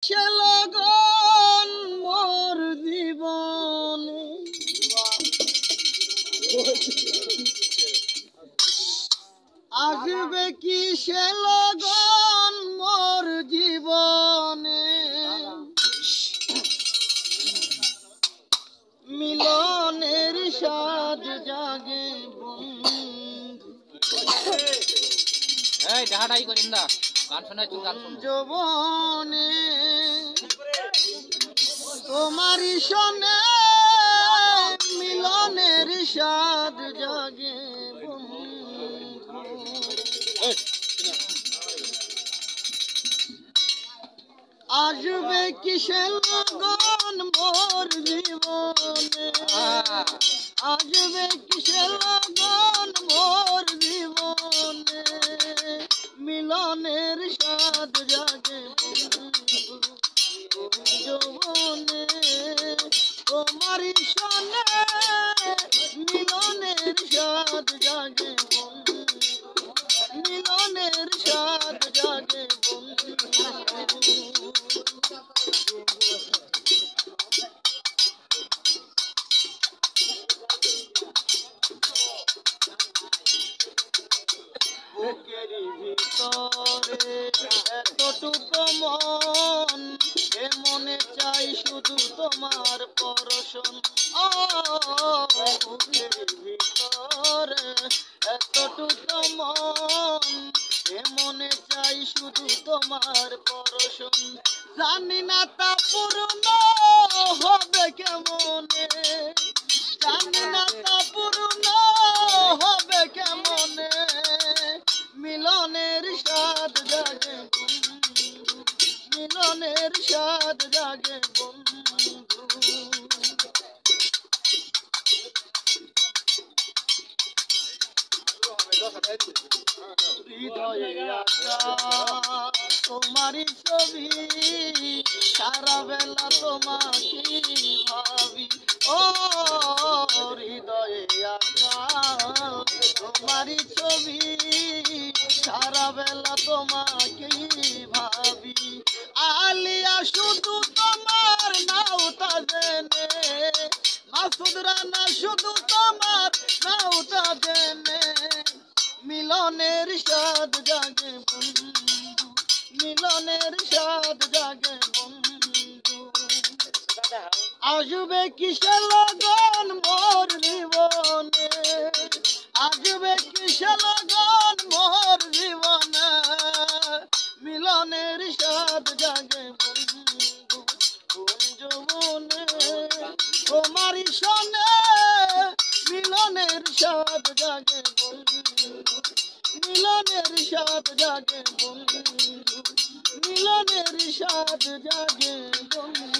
সে লগন মোর জীবনে আসবে কি সে লগন মোর জীবনে মিলনের স্বাদ জাগে বন্ধু এই দেখাটাই করিম না গান শোনাই তুই গান শুন যৌবনে তোমারই শোনে মিলনের স্বাদ জাগে বন্ধু আসবে কিসে লগন মোর জীবনে আসবে কিসে লগন মোর জীবনে মিলনের স্বাদ জাগে যৌবনে তোমারই শোনে মিলনের স্বাদ জাগে মিলনের স্বাদ জাগে বুকের ভিতরে এতটুকু মন এ মনে চাই শুধু তোমার পরশন বুকের ভিতরে এতটুকু মন এ মনে চাই শুধু তোমার পরশন জানি না তা পূর্ণ হবে কেমনে জানি না তা পূর্ণ হবে কেমনে মিলনের স্বাদ জাগে মিলনের স্বাদ জাগে বন্ধু হৃদয়ে আশা তোমারই ছবি সারা বেলা তোমাকে ভাবি ও হৃদয়ে আশা তোমারই ছবি সারা বেলা তোমাকে ভাবি আলিয়া শুধু তোমার নাও তা জেনে মাসুদ রানা শুধু তোমার নাও তা জেনে মিলনের স্বাদ জাগে বন্ধু মিলনের স্বাদ জাগে বন্ধু আসবে কিসে লগন মোর জীবনে আসবে কিসে লগন মোর জীবনে মিলনের স্বাদ জাগে বন্ধু যৌবনে তোমারই শোনে মিলনের স্বাদ জাগে বন্ধু মিলনের স্বাদ জাগে বন্ধু মিলনের স্বাদ জাগে বন্ধু।